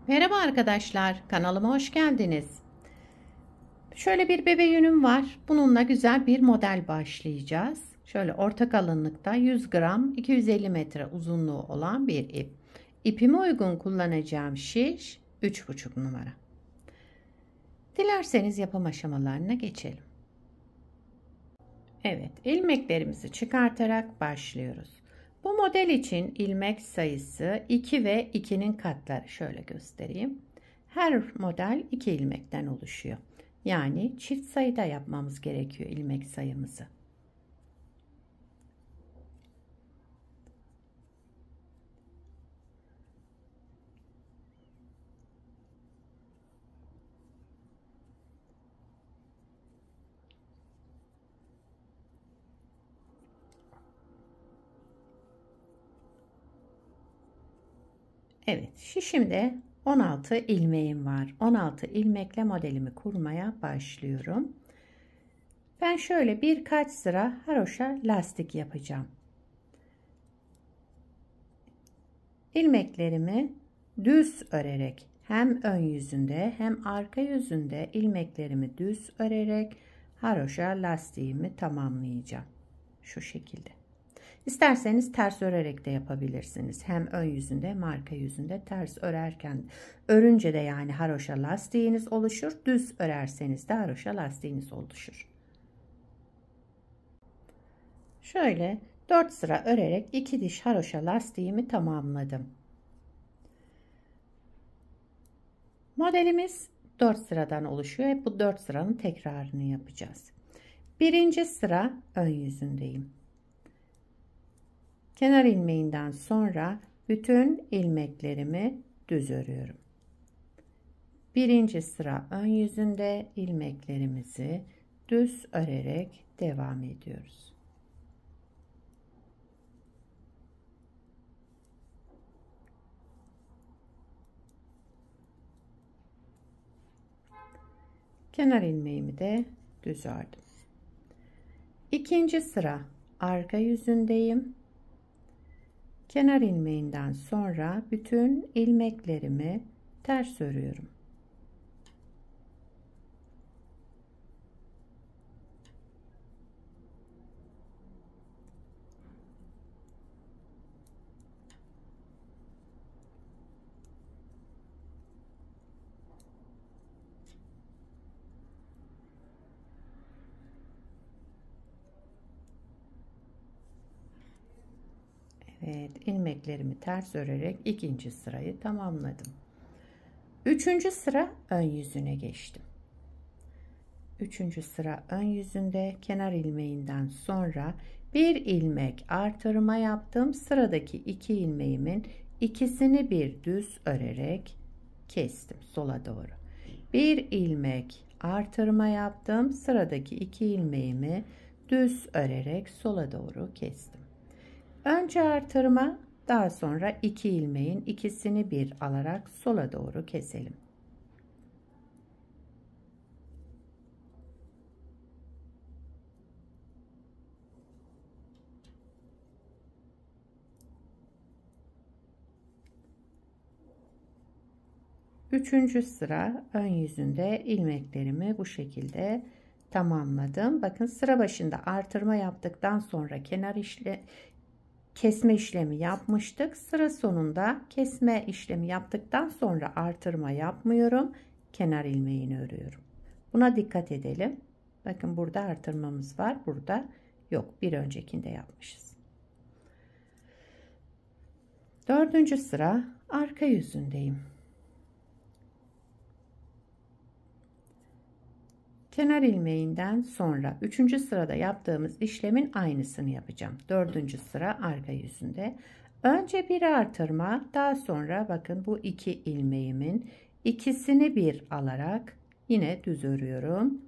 Merhaba arkadaşlar, kanalıma hoş geldiniz. Şöyle bir bebe yünüm var. Bununla güzel bir model başlayacağız. Şöyle orta kalınlıkta 100 gram 250 metre uzunluğu olan bir ip. İpime uygun kullanacağım şiş 3,5 numara. Dilerseniz yapım aşamalarına geçelim. Evet, ilmeklerimizi çıkartarak başlıyoruz. Bu model için ilmek sayısı 2 ve 2'nin katları. Şöyle göstereyim. Her model 2 ilmekten oluşuyor. Yani çift sayıda yapmamız gerekiyor ilmek sayımızı. Evet, şişimde 16 ilmeğim var. 16 ilmekle modelimi kurmaya başlıyorum. Ben şöyle birkaç sıra haroşa lastik yapacağım. İlmeklerimi düz örerek hem ön yüzünde hem arka yüzünde ilmeklerimi düz örerek haroşa lastiğimi tamamlayacağım. Şu şekilde. İsterseniz ters örerek de yapabilirsiniz. Hem ön yüzünde hem arka yüzünde ters örünce de yani haroşa lastiğiniz oluşur. Düz örerseniz de haroşa lastiğiniz oluşur. Şöyle 4 sıra örerek 2 diş haroşa lastiğimi tamamladım. Modelimiz 4 sıradan oluşuyor. Hep bu 4 sıranın tekrarını yapacağız. Birinci sıra ön yüzündeyim. Kenar ilmeğinden sonra bütün ilmeklerimi düz örüyorum. Birinci sıra ön yüzünde ilmeklerimizi düz örerek devam ediyoruz. Kenar ilmeğimi de düz ördüm. İkinci sıra arka yüzündeyim. Kenar ilmeğinden sonra bütün ilmeklerimi ters örüyorum. Evet, ilmeklerimi ters örerek ikinci sırayı tamamladım. Üçüncü sıra ön yüzüne geçtim. Üçüncü sıra ön yüzünde kenar ilmeğinden sonra bir ilmek artırma yaptım. Sıradaki iki ilmeğimin ikisini bir düz örerek kestim sola doğru. Bir ilmek artırma yaptım. Sıradaki iki ilmeğimi düz örerek sola doğru kestim. Önce artırma, daha sonra iki ilmeğin ikisini bir alarak sola doğru keselim. Üçüncü sıra ön yüzünde ilmeklerimi bu şekilde tamamladım. Bakın sıra başında artırma yaptıktan sonra kesme işlemi yapmıştık. Sıra sonunda kesme işlemi yaptıktan sonra artırma yapmıyorum. Kenar ilmeğini örüyorum. Buna dikkat edelim. Bakın burada artırmamız var. Burada yok. Bir öncekinde yapmışız. Dördüncü sıra arka yüzündeyim. Kenar ilmeğinden sonra 3. sırada yaptığımız işlemin aynısını yapacağım. 4. sıra arka yüzünde. Önce bir artırma, daha sonra bakın bu iki ilmeğimin ikisini bir alarak yine düz örüyorum.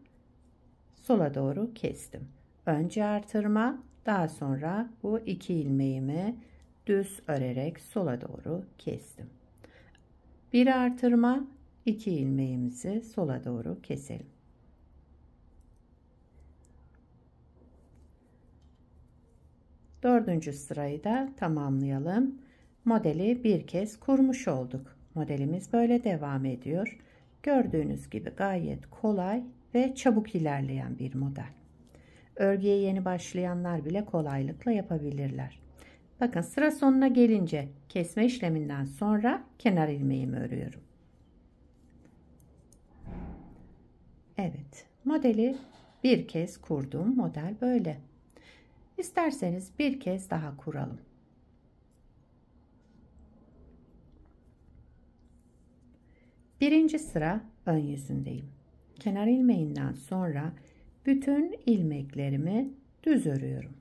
Sola doğru kestim. Önce artırma, daha sonra bu iki ilmeğimi düz örerek sola doğru kestim. Bir artırma, iki ilmeğimizi sola doğru keselim. Dördüncü sırayı da tamamlayalım. Modeli bir kez kurmuş olduk. Modelimiz böyle devam ediyor. Gördüğünüz gibi gayet kolay ve çabuk ilerleyen bir model. Örgüye yeni başlayanlar bile kolaylıkla yapabilirler. Bakın sıra sonuna gelince kesme işleminden sonra kenar ilmeğimi örüyorum. Evet, modeli bir kez kurduğum model böyle. İsterseniz bir kez daha kuralım. Birinci sıra ön yüzündeyim. Kenar ilmeğinden sonra bütün ilmeklerimi düz örüyorum.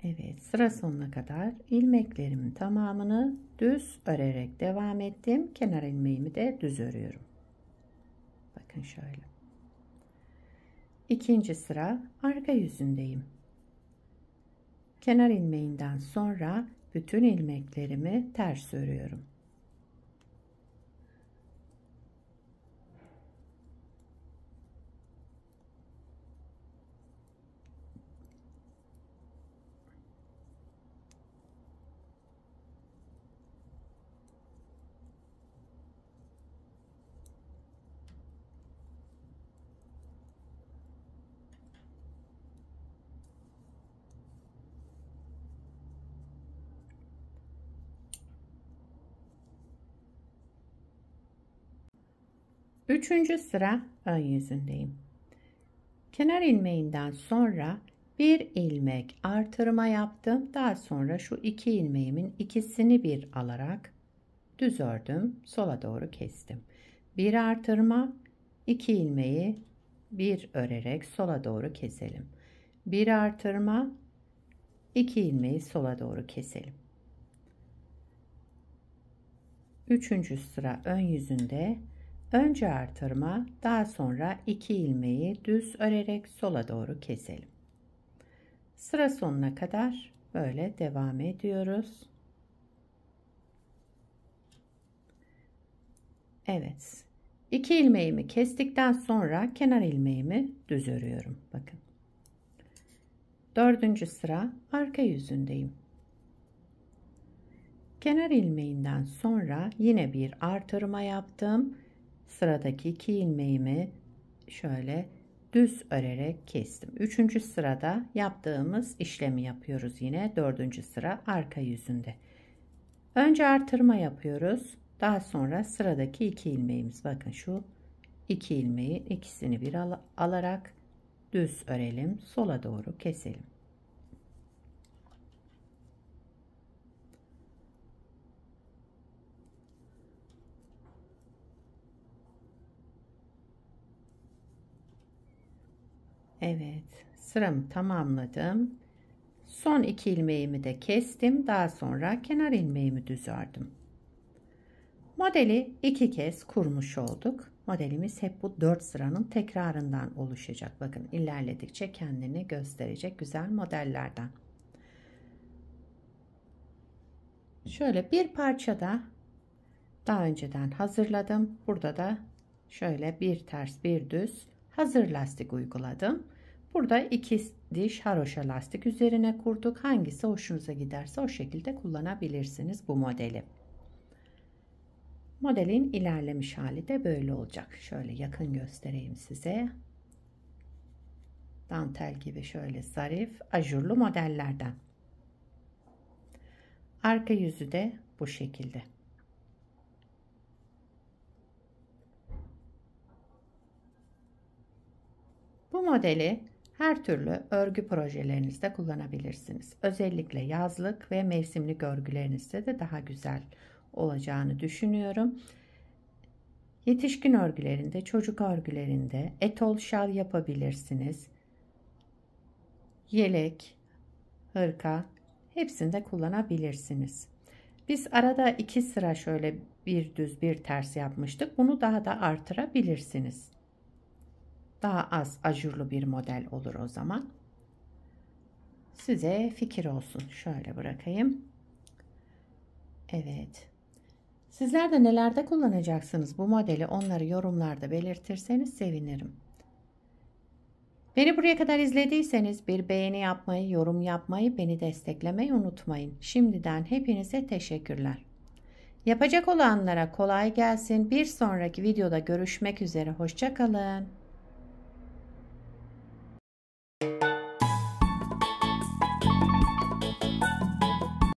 Evet, sıra sonuna kadar ilmeklerimin tamamını düz örerek devam ettim. Kenar ilmeğimi de düz örüyorum. Bakın şöyle. İkinci sıra arka yüzündeyim. Kenar ilmeğinden sonra bütün ilmeklerimi ters örüyorum. Üçüncü sıra ön yüzündeyim. Kenar ilmeğinden sonra bir ilmek artırma yaptım. Daha sonra şu iki ilmeğimin ikisini bir alarak düz ördüm. Sola doğru kestim. Bir artırma, iki ilmeği bir örerek sola doğru keselim. Bir artırma, iki ilmeği sola doğru keselim. Üçüncü sıra ön yüzünde önce artırma, daha sonra iki ilmeği düz örerek sola doğru keselim. Sıra sonuna kadar böyle devam ediyoruz. Evet. İki ilmeğimi kestikten sonra kenar ilmeğimi düz örüyorum. Bakın. Dördüncü sıra arka yüzündeyim. Kenar ilmeğinden sonra yine bir artırma yaptım. Sıradaki iki ilmeğimi şöyle düz örerek kestim. Üçüncü sırada yaptığımız işlemi yapıyoruz yine. Dördüncü sıra arka yüzünde. Önce artırma yapıyoruz. Daha sonra sıradaki iki ilmeğimiz. Bakın şu iki ilmeği ikisini bir alarak düz örelim. Sola doğru keselim. Evet, sıramı tamamladım. Son iki ilmeğimi de kestim. Daha sonra kenar ilmeğimi düz ördüm. Modeli iki kez kurmuş olduk. Modelimiz hep bu 4 sıranın tekrarından oluşacak. Bakın ilerledikçe kendini gösterecek güzel modellerden. Şöyle bir parçada daha önceden hazırladım. Burada da şöyle bir ters bir düz hazır lastik uyguladım. Burada iki diş haroşa lastik üzerine kurduk. Hangisi hoşunuza giderse o şekilde kullanabilirsiniz bu modeli. Modelin ilerlemiş hali de böyle olacak. Şöyle yakın göstereyim size. Dantel gibi şöyle zarif, ajurlu modellerden. Arka yüzü de bu şekilde. Bu modeli her türlü örgü projelerinizde kullanabilirsiniz. Özellikle yazlık ve mevsimlik örgülerinizde de daha güzel olacağını düşünüyorum. Yetişkin örgülerinde, çocuk örgülerinde etol şal yapabilirsiniz. Yelek, hırka hepsinde kullanabilirsiniz. Biz arada iki sıra şöyle bir düz bir ters yapmıştık. Bunu daha da artırabilirsiniz. Daha az ajurlu bir model olur o zaman. Size fikir olsun. Şöyle bırakayım. Evet. Sizler de nelerde kullanacaksınız bu modeli, onları yorumlarda belirtirseniz sevinirim. Beni buraya kadar izlediyseniz bir beğeni yapmayı, yorum yapmayı, beni desteklemeyi unutmayın. Şimdiden hepinize teşekkürler. Yapacak olanlara kolay gelsin. Bir sonraki videoda görüşmek üzere. Hoşça kalın.